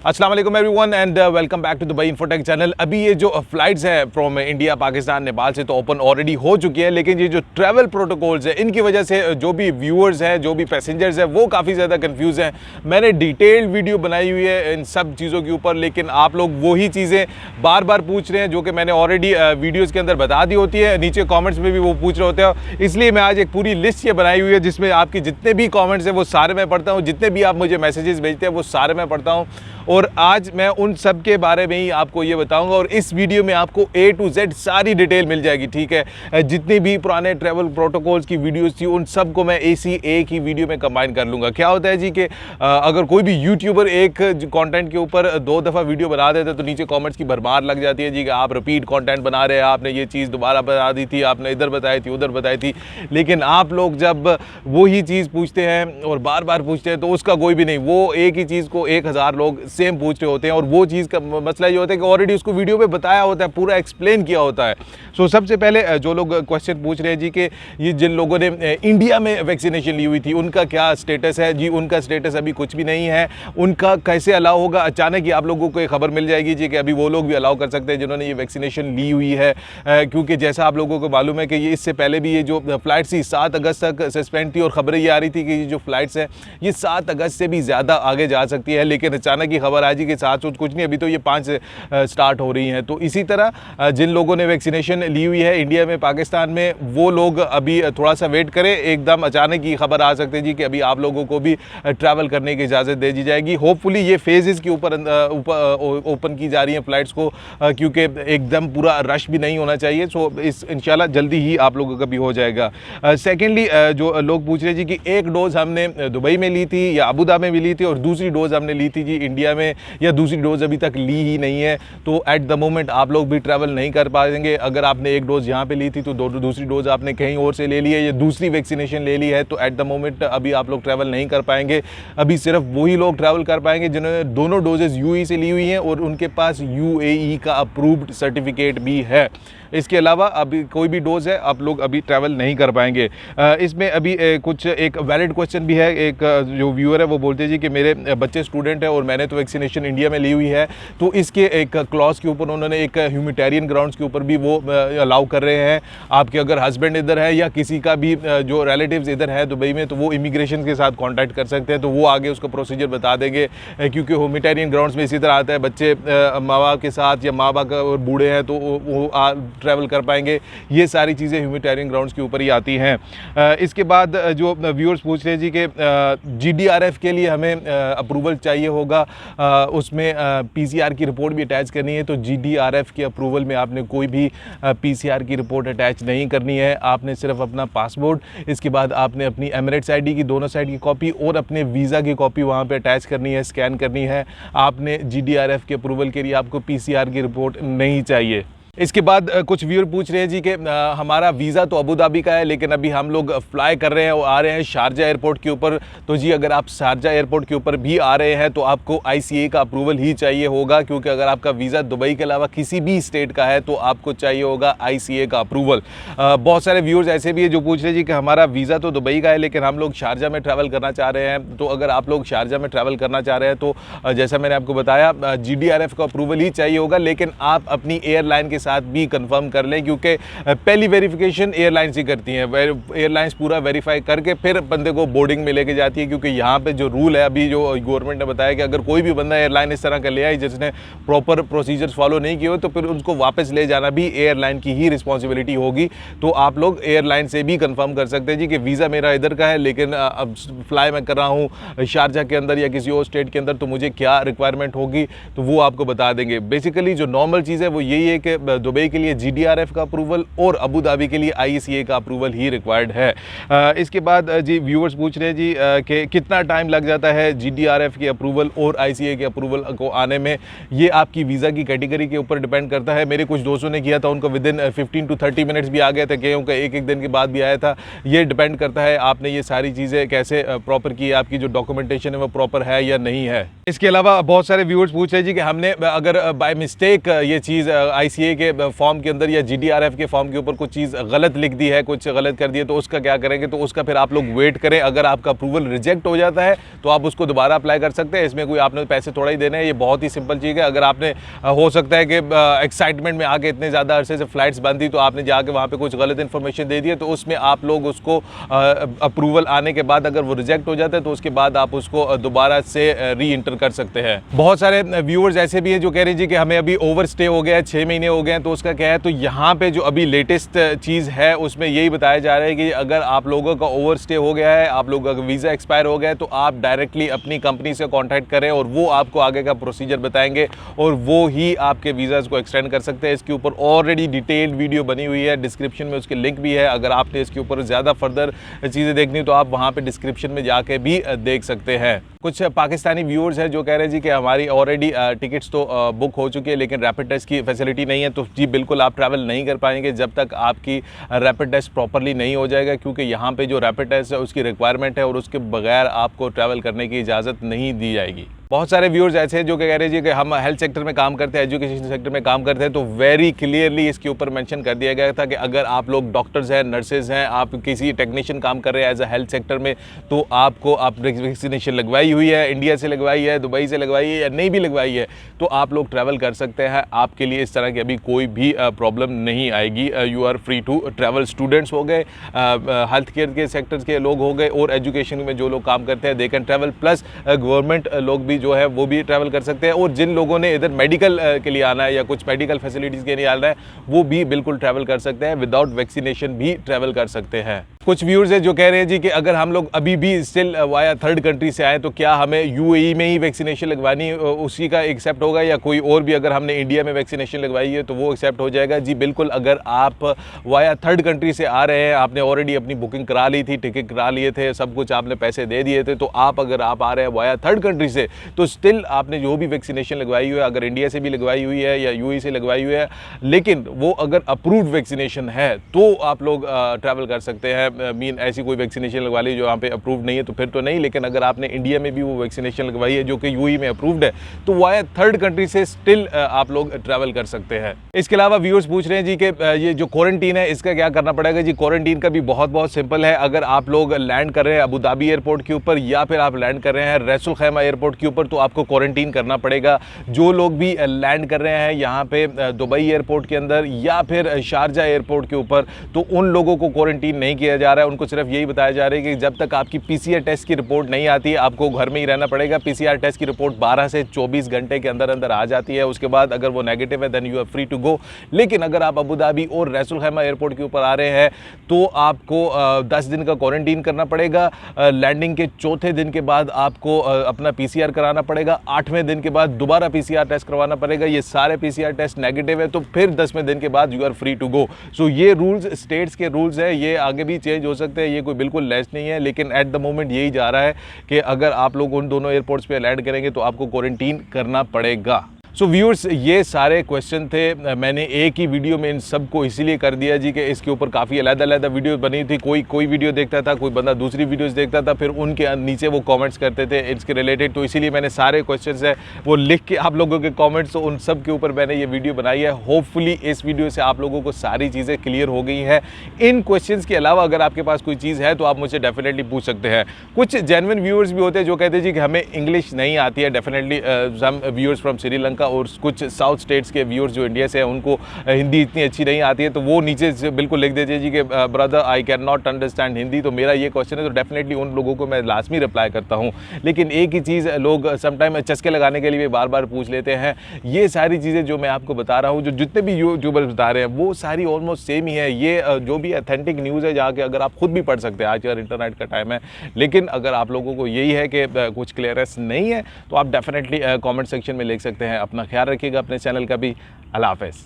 अस्सलाम वालेकुम everyone and welcome back to Dubai Infotech channel. अभी ये जो फ़्लाइट्स हैं फ्रॉम इंडिया, पाकिस्तान, नेपाल से तो ओपन ऑलरेडी हो चुकी है, लेकिन ये जो ट्रैवल प्रोटोकॉल्स है इनकी वजह से जो भी व्यूअर्स हैं, जो भी पैसेंजर्स हैं, वो काफ़ी ज़्यादा कंफ्यूज हैं। मैंने डिटेल्ड वीडियो बनाई हुई है इन सब चीज़ों के ऊपर, लेकिन आप लोग वही चीज़ें बार बार पूछ रहे हैं जो कि मैंने ऑलरेडी वीडियोज़ के अंदर बता दी होती है। नीचे कॉमेंट्स में भी वो पूछ रहे होते हैं, इसलिए मैं आज एक पूरी लिस्ट ये बनाई हुई है जिसमें आपकी जितने भी कॉमेंट्स हैं वो सारे मैं पढ़ता हूँ, जितने भी आप मुझे मैसेजेस भेजते हैं वो सारे मैं पढ़ता हूँ, और आज मैं उन सब के बारे में ही आपको ये बताऊंगा। और इस वीडियो में आपको A to Z सारी डिटेल मिल जाएगी, ठीक है। जितनी भी पुराने ट्रैवल प्रोटोकॉल्स की वीडियोस थी उन सब को मैं एक ही वीडियो में कंबाइन कर लूँगा। क्या होता है जी कि अगर कोई भी यूट्यूबर एक कंटेंट के ऊपर 2 दफ़ा वीडियो बना देता है तो नीचे कॉमेंट्स की भरमार लग जाती है जी कि आप रिपीट कॉन्टेंट बना रहे हैं, आपने ये चीज़ दोबारा बता दी थी, आपने इधर बताई थी, उधर बताई थी। लेकिन आप लोग जब वही चीज़ पूछते हैं और बार बार पूछते हैं तो उसका कोई भी नहीं, वो एक ही चीज़ को 1000 लोग सेम पूछ रहे होते हैं, और वो चीज़ का मसला ये होता है कि ऑलरेडी उसको वीडियो पे बताया होता है, पूरा एक्सप्लेन किया होता है। सो सबसे पहले जो लोग क्वेश्चन पूछ रहे हैं जी कि ये जिन लोगों ने इंडिया में वैक्सीनेशन ली हुई थी उनका क्या स्टेटस है जी, उनका स्टेटस अभी कुछ भी नहीं है। उनका कैसे अलाउ होगा? अचानक ही आप लोगों को एक खबर मिल जाएगी जी कि अभी वो लोग भी अलाउ कर सकते हैं जिन्होंने ये वैक्सीनेशन ली हुई है, क्योंकि जैसा आप लोगों को मालूम है कि ये इससे पहले भी ये जो फ्लाइट्स थी 7 अगस्त तक सस्पेंड थी, और खबरें ये आ रही थी कि ये जो फ्लाइट्स हैं ये 7 अगस्त से भी ज़्यादा आगे जा सकती है। लेकिन अचानक ही खबर आ जी कि 7 कुछ नहीं, अभी तो ये 5 से स्टार्ट हो रही हैं। तो इसी तरह जिन लोगों ने वैक्सीनेशन ली हुई है इंडिया में, पाकिस्तान में, वो लोग अभी थोड़ा सा वेट करें। एकदम अचानक ही खबर आ सकती है जी कि अभी आप लोगों को भी ट्रैवल करने की इजाज़त दे दी जाएगी। होपफुली ये फेजेस के ऊपर ओपन की जा रही हैं फ़्लाइट्स को, क्योंकि एकदम पूरा रश भी नहीं होना चाहिए। सो इस इंशाल्लाह जल्दी ही आप लोगों का भी हो जाएगा। सेकेंडली जो लोग पूछ रहे हैं जी कि एक डोज़ हमने दुबई में ली थी या अबू धाबी में ली थी और दूसरी डोज़ हमने ली थी जी इंडिया में, या दूसरी डोज़ अभी तक ली ही नहीं है, तो एट द मोमेंट आप लोग भी ट्रैवल नहीं कर पाएंगे। अगर आपने एक डोज़ यहाँ पे ली थी तो दूसरी डोज़ आपने कहीं और से ले ली है या दूसरी वैक्सीनेशन ले ली है, तो एट द मोमेंट अभी आप लोग ट्रैवल नहीं कर पाएंगे। अभी सिर्फ वही लोग ट्रैवल कर पाएंगे जिन्होंने दोनों डोजेज़ UAE से ली हुई हैं और उनके पास UAE का अप्रूव्ड सर्टिफिकेट भी है। इसके अलावा अभी कोई भी डोज़ है आप लोग अभी ट्रैवल नहीं कर पाएंगे। इसमें अभी कुछ एक वैलिड क्वेश्चन भी है। एक जो व्यूअर है वो बोलते हैं जी कि मेरे बच्चे स्टूडेंट हैं और मैंने तो वैक्सीनेशन इंडिया में ली हुई है, तो इसके एक क्लॉज के ऊपर उन्होंने एक ह्यूमैनिटेरियन ग्राउंड्स के ऊपर भी वो अलाउ कर रहे हैं। आपके अगर हस्बैंड इधर है या किसी का भी जो रिलेटिव्स इधर है दुबई में, तो वो इमिग्रेशन के साथ कॉन्टैक्ट कर सकते हैं, तो वो आगे उसका प्रोसीजर बता देंगे। क्योंकि ह्यूमैनिटेरियन ग्राउंड्स में इसी तरह आता है, बच्चे माँ बाप के साथ या माँ बाप और बूढ़े हैं तो वो ट्रैवल कर पाएंगे। ये सारी चीज़ें ह्यूमैनिटेरियन ग्राउंड्स के ऊपर ही आती हैं। इसके बाद जो व्यूअर्स पूछ रहे हैं जी कि GDRF के लिए हमें अप्रूवल चाहिए होगा, उसमें PCR की रिपोर्ट भी अटैच करनी है। तो GDRF के अप्रूवल में आपने कोई भी PCR की रिपोर्ट अटैच नहीं करनी है। आपने सिर्फ अपना पासपोर्ट, इसके बाद आपने अपनी एमिरेट्स ID की दोनों साइड की कॉपी और अपने वीज़ा की कॉपी वहाँ पे अटैच करनी है, स्कैन करनी है। आपने GDRF के अप्रूवल के लिए आपको PCR की रिपोर्ट नहीं चाहिए। इसके बाद कुछ व्यूअर पूछ रहे हैं जी कि हमारा वीज़ा तो अबू धाबी का है, लेकिन अभी हम लोग फ्लाई कर रहे हैं और आ रहे हैं शारजा एयरपोर्ट के ऊपर। तो जी अगर आप शारजा एयरपोर्ट के ऊपर भी आ रहे हैं तो आपको ICA का अप्रूवल ही चाहिए होगा, क्योंकि अगर आपका वीज़ा दुबई के अलावा किसी भी स्टेट का है तो आपको चाहिए होगा ICA का अप्रूवल। बहुत सारे व्यूअर्स ऐसे भी है जो पूछ रहे हैं जी कि हमारा वीज़ा तो दुबई का है लेकिन हम लोग शारजा में ट्रैवल करना चाह रहे हैं। तो अगर आप लोग शारजा में ट्रैवल करना चाह रहे हैं तो जैसा मैंने आपको बताया GDRF का अप्रूवल ही चाहिए होगा, लेकिन आप अपनी एयरलाइन के साथ भी कंफर्म कर लें, क्योंकि पहली वेरिफिकेशन एयरलाइंस ही करती हैं। एयरलाइंस पूरा वेरीफाई करके फिर बंदे को बोर्डिंग में लेके जाती है, क्योंकि यहाँ पे जो रूल है अभी जो गवर्नमेंट ने बताया कि अगर कोई भी बंदा एयरलाइन इस तरह का ले आए जिसने प्रॉपर प्रोसीजर्स फॉलो नहीं किए हो तो फिर उसको वापस ले जाना भी एयरलाइन की ही रिस्पॉन्सिबिलिटी होगी। तो आप लोग एयरलाइन से भी कंफर्म कर सकते हैं जी कि वीज़ा मेरा इधर का है लेकिन अब फ्लाई मैं कर रहा हूँ शारजा के अंदर या किसी और स्टेट के अंदर, तो मुझे क्या रिक्वायरमेंट होगी तो वो आपको बता देंगे। बेसिकली जो नॉर्मल चीज़ है वो यही है कि दुबई के लिए GDRF का अप्रूवल और अबू धाबी के लिए ICA का अप्रूवल ही रिक्वायर्ड है। इसके बाद जी व्यूअर्स पूछ रहे हैं जी कि कितना टाइम लग जाता है GDRF के अप्रूवल और ICA के अप्रूवल को आने में। ये आपकी वीज़ा की कैटेगरी के ऊपर डिपेंड करता है। मेरे कुछ दोस्तों ने किया था, उनको विदिन 15 to 30 मिनट्स भी आ गए थे, कईयों का एक दिन के बाद भी आया था। ये डिपेंड करता है आपने ये सारी चीज़ें कैसे प्रॉपर की, आपकी जो डॉक्यूमेंटेशन है वो प्रॉपर है या नहीं है। इसके अलावा बहुत सारे व्यूअर्स पूछ रहे हैं जी कि हमने अगर बाय मिस्टेक ये चीज़ ICA के के फॉर्म के अंदर या GDRF के फॉर्म के ऊपर कुछ चीज़ गलत लिख दी है, कुछ गलत कर दी है, तो उसका क्या करेंगे, तो उसका फिर आप लोग वेट करें। अगर आपका अप्रूवल रिजेक्ट हो जाता है तो आप उसको दोबारा अप्लाई कर सकते हैं। इसमें कोई आपने पैसे थोड़ा ही देने हैं, ये बहुत ही सिंपल चीज़ है। अगर आपने हो सकता है कि एक्साइटमेंट में आके इतने ज़्यादा अरसे से फ्लाइट्स बंद थी, तो आपने जाके वहाँ पे कुछ गलत इन्फॉर्मेशन दे दी है, तो उसमें आप लोग उसको अप्रूवल आने के बाद अगर वो रिजेक्ट हो जाता है तो उसके बाद आप उसको दोबारा से री इंटर कर सकते हैं। बहुत सारे व्यूअर्स ऐसे भी हैं जो कह रहे हैं कि हमें अभी ओवर स्टे हो गया है, 6 महीने हो गए हैं, तो उसका क्या है, तो यहाँ पे जो अभी लेटेस्ट चीज़ है उसमें यही बताया जा रहा है कि अगर आप लोगों का ओवर स्टे हो गया है, आप लोगों का वीज़ा एक्सपायर हो गया है, तो आप डायरेक्टली अपनी कंपनी से कॉन्टैक्ट करें और वो आपको आगे का प्रोसीजर बताएंगे और वो ही आपके वीज़ाज़ को एक्सटेंड कर सकते हैं। इसके ऊपर ऑलरेडी डिटेल्ड वीडियो बनी हुई है, डिस्क्रिप्शन में उसके लिंक भी है। अगर आपने इसके ऊपर ज़्यादा फर्दर चीज़ें देखनी तो आप वहाँ पे डिस्क्रिप्शन में जाके भी देख सकते हैं। कुछ पाकिस्तानी व्यूअर्स हैं जो कह रहे हैं जी कि हमारी ऑलरेडी टिकट्स तो बुक हो चुकी है लेकिन रैपिड टेस्ट की फैसिलिटी नहीं है, तो जी बिल्कुल आप ट्रैवल नहीं कर पाएंगे जब तक आपकी रैपिड टेस्ट प्रॉपरली नहीं हो जाएगा, क्योंकि यहाँ पे जो रैपिड टेस्ट है उसकी रिक्वायरमेंट है और उसके बगैर आपको ट्रैवल करने की इजाज़त नहीं दी जाएगी। बहुत सारे व्यूअर्स ऐसे हैं जो कह रहे हैं जी कि हम हेल्थ सेक्टर में काम करते हैं, एजुकेशन सेक्टर में काम करते हैं, तो वेरी क्लियरली इसके ऊपर मेंशन कर दिया गया था कि अगर आप लोग डॉक्टर्स हैं, नर्सेज हैं, आप किसी टेक्नीशियन काम कर रहे हैं एज अ हेल्थ सेक्टर में, तो आपको आप वैक्सीनेशन लगवाई हुई है, इंडिया से लगवाई है, दुबई से लगवाई है या नहीं भी लगवाई है, तो आप लोग ट्रैवल कर सकते हैं। आपके लिए इस तरह की अभी कोई भी प्रॉब्लम नहीं आएगी। You are free to travel. Students हो गए, हेल्थ केयर के सेक्टर्स के लोग हो गए और एजुकेशन में जो लोग काम करते हैं they can travel, plus government लोग भी जो है वो भी ट्रैवल कर सकते हैं। और जिन लोगों ने इधर मेडिकल के लिए आना है या कुछ मेडिकल फैसिलिटीज़ के लिए आना है वो भी बिल्कुल ट्रैवल कर सकते हैं, विदाउट वैक्सीनेशन भी ट्रैवल कर सकते हैं। कुछ व्यूअर्स हैं जो कह रहे हैं जी कि अगर हम लोग अभी भी स्टिल वाया थर्ड कंट्री से आए तो क्या हमें UAE में ही वैक्सीनेशन लगवानी उसी का एक्सेप्ट होगा या कोई और भी अगर हमने इंडिया में वैक्सीनेशन लगवाई है तो वो एक्सेप्ट हो जाएगा? जी बिल्कुल, अगर आप वाया थर्ड कंट्री से आ रहे हैं, आपने ऑलरेडी अपनी बुकिंग करा ली थी, टिकट करा लिए थे, सब कुछ आपने पैसे दे दिए थे, तो अगर आप आ रहे हैं वाया थर्ड कंट्री से तो स्टिल आपने जो भी वैक्सीनेशन लगवाई हुई है, अगर इंडिया से भी लगवाई हुई है या UAE से लगवाई हुई है, लेकिन वो अगर अप्रूव्ड वैक्सीनेशन है तो आप लोग ट्रैवल कर सकते हैं। मीन ऐसी कोई वैक्सीनेशन लगवा ली जो यहाँ पे अप्रूव्ड नहीं है तो फिर तो नहीं, लेकिन अगर आपने इंडिया में भी वो वैक्सीनेशन लगवाई है जो कि UAE में अप्रूव्ड है तो वाया थर्ड कंट्री से स्टिल आप लोग ट्रैवल कर सकते हैं। इसके अलावा व्यूअर्स पूछ रहे हैं जी कि ये जो क्वारंटीन है इसका क्या करना पड़ेगा? जी क्वारंटीन का भी बहुत सिंपल है। अगर आप लोग लैंड कर रहे हैं अबू धाबी एयरपोर्ट के ऊपर या फिर आप लैंड कर रहे हैं रसूल खैमा एयरपोर्ट के ऊपर तो आपको क्वारंटीन करना पड़ेगा। जो लोग भी लैंड कर रहे हैं यहाँ पे दुबई एयरपोर्ट के अंदर या फिर शारजा एयरपोर्ट के ऊपर तो उन लोगों को क्वारंटीन नहीं किया जा रहा है। उनको सिर्फ यही बताया जा रहा है कि जब तक आपकी PCR टेस्ट की रिपोर्ट नहीं आती है आपको घर में ही रहना पड़ेगा। PCR टेस्ट की रिपोर्ट 12 से 24 घंटे के अंदर अंदर आ जाती है, उसके बाद अगर वो नेगेटिव है then you are free to go. लेकिन अगर आप अबू धाबी और रसूल खैमा एयरपोर्ट के ऊपर आ रहे हैं तो आपको 10 दिन का क्वारंटीन करना पड़ेगा। लैंडिंग के चौथे दिन के बाद आपको अपना PCR कराना पड़ेगा। 8वें दिन के बाद दोबारा PCR टेस्ट करवाना पड़ेगा। ये सारे PCR टेस्ट नेगेटिव है तो फिर 10वें दिन के बाद you are free to go. So ये रूल्स स्टेट्स के रूल्स है, ये आगे भी चेंज हो सकते हैं, ये कोई बिल्कुल लेस नहीं है, लेकिन एट द मोमेंट यही जा रहा है कि अगर आप लोग उन दोनों एयरपोर्ट्स पे लैंड करेंगे तो आपको क्वारंटीन करना पड़ेगा। सो व्यूअर्स ये सारे क्वेश्चन थे, मैंने एक ही वीडियो में इन सब को इसीलिए कर दिया जी कि इसके ऊपर काफ़ी अलग-अलग वीडियो बनी थी। कोई वीडियो देखता था, कोई बंदा दूसरी वीडियोस देखता था, फिर उनके नीचे वो कमेंट्स करते थे इसके रिलेटेड, तो इसीलिए मैंने सारे क्वेश्चंस है वो लिख के आप लोगों के कमेंट्स तो उन सब के ऊपर मैंने ये वीडियो बनाई है। होपफुली इस वीडियो से आप लोगों को सारी चीज़ें क्लियर हो गई हैं। इन क्वेश्चंस के अलावा अगर आपके पास कोई चीज़ है तो आप मुझसे डेफिनेटली पूछ सकते हैं। कुछ जेन्युइन व्यूअर्स भी होते हैं जो कहते हैं जी कि हमें इंग्लिश नहीं आती है। Definitely some viewers from Sri Lanka और कुछ साउथ स्टेट्स के व्यूअर्स जो इंडिया से हैं उनको हिंदी इतनी अच्छी नहीं आती है, तो वो नीचे से बिल्कुल लिख दीजिए जी कि brother I can not understand Hindi. तो मेरा ये क्वेश्चन है तो डेफिनेटली उन लोगों को मैं लाजमी रिप्लाई करता हूँ। लेकिन एक ही चीज़ लोग समटाइम चस्के लगाने के लिए बार बार पूछ लेते हैं। ये सारी चीज़ें जो मैं आपको बता रहा हूँ, जो जितने भी यूट्यूबर्स बता रहे हैं वो सारी ऑलमोस्ट सेम ही है। ये जो भी अथेंटिक न्यूज़ है जाके अगर आप खुद भी पढ़ सकते हैं, आज यार इंटरनेट का टाइम है। लेकिन अगर आप लोगों को यही है कि कुछ क्लियरेंस नहीं है तो आप डेफिनेटली कॉमेंट सेक्शन में लिख सकते हैं। अपना ख्याल रखिएगा, अपने चैनल का भी। अल्लाह हाफ़िज़।